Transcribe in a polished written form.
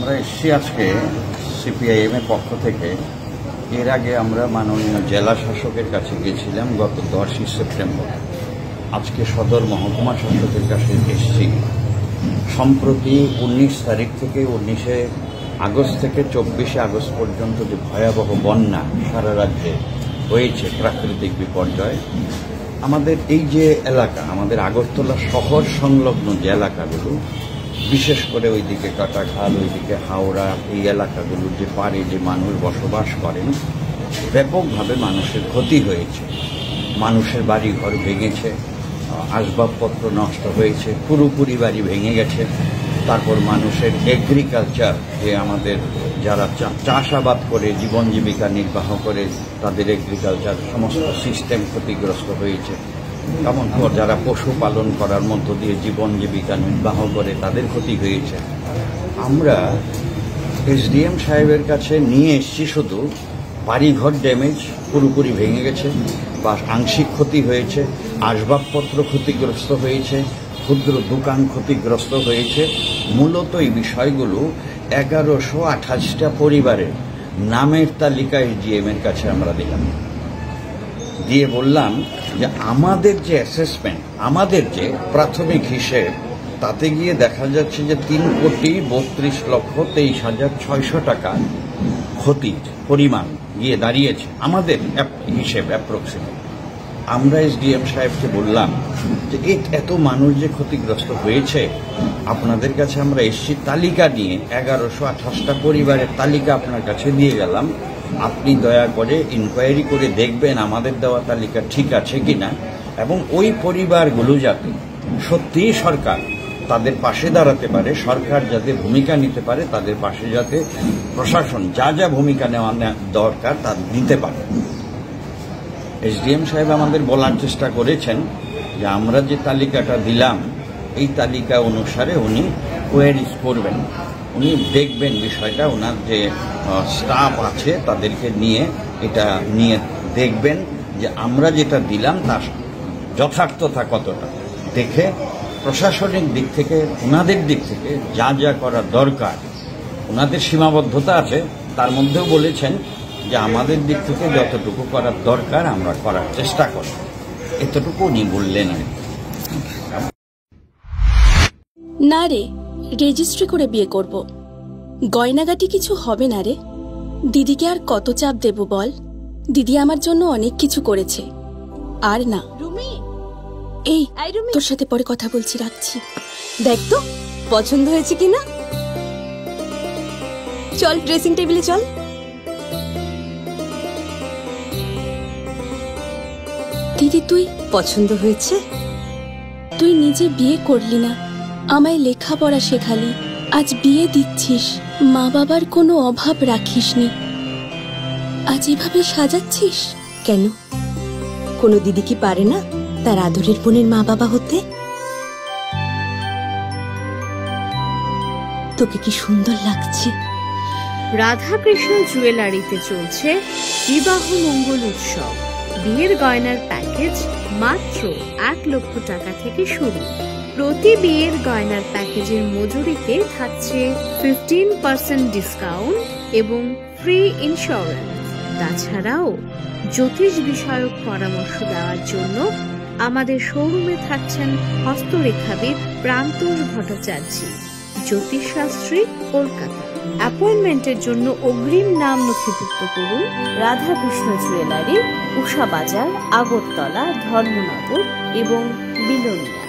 আমরা এসেছি আজকে সিপিআইএম এর পক্ষ থেকে। এর আগে আমরা মাননীয় জেলা শাসকের কাছে গিয়েছিলাম গত 10ই সেপ্টেম্বর। আজকে সদর মহকুমা শাসকের কাছে এসেছি। সম্প্রতি 19 তারিখ থেকে 19 আগস্ট থেকে 24 আগস্ট পর্যন্ত যে ভয়াবহ বন্যা সারা রাজ্যে হয়েছে, প্রাকৃতিক বিপর্যয়, আমাদের এই যে এলাকা, আমাদের আগরতলা শহর সংলগ্ন যে এলাকাগুলো, বিশেষ করে ওইদিকে কাটাখাল, ওইদিকে হাওড়া, এই এলাকাগুলোর যে পারে যে মানুষ বসবাস করেন, ব্যাপকভাবে মানুষের ক্ষতি হয়েছে। মানুষের বাড়ি ঘর ভেঙেছে, আসবাবপত্র নষ্ট হয়েছে, পুরোপুরি বাড়ি ভেঙে গেছে। তারপর মানুষের এগ্রিকালচার, যে আমাদের যারা চাষাবাদ করে জীবন জীবিকা নির্বাহ করে, তাদের এগ্রিকালচার সমস্ত সিস্টেম ক্ষতিগ্রস্ত হয়েছে। তেমন যারা পশুপালন করার মধ্য দিয়ে জীবন জীবিকা নির্বাহ করে, তাদের ক্ষতি হয়েছে। আমরা এসডিএম সাহেবের কাছে নিয়ে এসেছি শুধু বাড়িঘর ড্যামেজ, পুরোপুরি ভেঙে গেছে বা আংশিক ক্ষতি হয়েছে, আসবাবপত্র ক্ষতিগ্রস্ত হয়েছে, ক্ষুদ্র দোকান ক্ষতিগ্রস্ত হয়েছে। মূলত এই বিষয়গুলো 1128টা পরিবারের নামের তালিকা এসডিএম এর কাছে আমরা দিলাম, দিয়ে বললাম যে আমাদের যে অ্যাসেসমেন্ট, আমাদের যে প্রাথমিক হিসেব, তাতে গিয়ে দেখা যাচ্ছে যে 3,32,23,600 টাকা ক্ষতির পরিমাণ গিয়ে দাঁড়িয়েছে আমাদের হিসেব অ্যাপ্রক্সিমেট। আমরা এসডিএম সাহেবকে বললাম যে এত মানুষ যে ক্ষতিগ্রস্ত হয়েছে, আপনাদের কাছে আমরা এসছি তালিকা নিয়ে, 1128টা পরিবারের তালিকা আপনার কাছে দিয়ে গেলাম। আপনি দয়া করে ইনকোয়ারি করে দেখবেন আমাদের দেওয়া তালিকা ঠিক আছে কিনা, এবং ওই পরিবারগুলো যাতে সত্যিই সরকার তাদের পাশে দাঁড়াতে পারে, সরকার যাতে ভূমিকা নিতে পারে, তাদের পাশে যাতে প্রশাসন যা যা ভূমিকা নেওয়া দরকার তা নিতে পারে। এসডিএম সাহেব আমাদের বলার চেষ্টা করেছেন যে আমরা যে তালিকাটা দিলাম, এই তালিকা অনুসারে উনি কোয়ারিজ করবেন, উনি দেখবেন বিষয়টা, ওনার যে স্টাফ আছে তাদেরকে নিয়ে এটা নিয়ে দেখবেন যে আমরা যেটা দিলাম তার যথার্থতা কতটা, দেখে প্রশাসনিক দিক থেকে, ওনাদের দিক থেকে যা যা করার দরকার, ওনাদের সীমাবদ্ধতা আছে, তার মধ্যেও বলেছেন যে আমাদের দিক থেকে যতটুকু করার দরকার আমরা করার চেষ্টা করব। এতটুকু উনি বললেন। না রে, রেজিস্ট্রি করে বিয়ে করব। গয়নাগাটি কিছু হবে না রে। দিদিকে আর কত চাপ দেব বল? দিদি আমার জন্য অনেক কিছু করেছে। আর না। এই, তোর সাথে পরে কথা বলছি, রাখছি। দেখ তো পছন্দ হয়েছে কিনা। চল ড্রেসিং টেবিলে চল। দিদি, তুই পছন্দ হয়েছে? তুই নিজে বিয়ে করলি না, আমায় লেখাপড়া শেখালি, আজ বিয়ে দিচ্ছিস, মা বাবার কোনো অভাব রাখিসনি, আজ এভাবে সাজাচ্ছিস কেন? কোনো দিদি কি পারে না তার আদরের বোনের মা বাবা হতে? তোকে কি সুন্দর লাগছে। রাধাকৃষ্ণ জুয়েলারিতে চলছে বিবাহ মঙ্গল উৎসব। বিয়ের গয়নার প্যাকেজ মাত্র 1 লক্ষ টাকা থেকে শুরু। প্রতি বিয়ের গয়নার প্যাকেজের মজুরিতে থাকছে 15% ডিসকাউন্ট এবং ফ্রি ইন্স্যুরেন্স। তাছাড়াও জ্যোতিষ বিষয়ক পরামর্শ দেওয়ার জন্য আমাদের শোরুমে থাকছেন হস্তরেখাবিদ প্রান্তোষ ভট্টাচার্য, জ্যোতিষশাস্ত্রী, কলকাতা। অ্যাপয়েন্টমেন্টের জন্য অগ্রিম নাম নথিভুক্ত করুন রাধাকৃষ্ণ জুয়েলারি, উষা বাজার, আগরতলা, ধর্মনগর এবং বিলোনিয়া।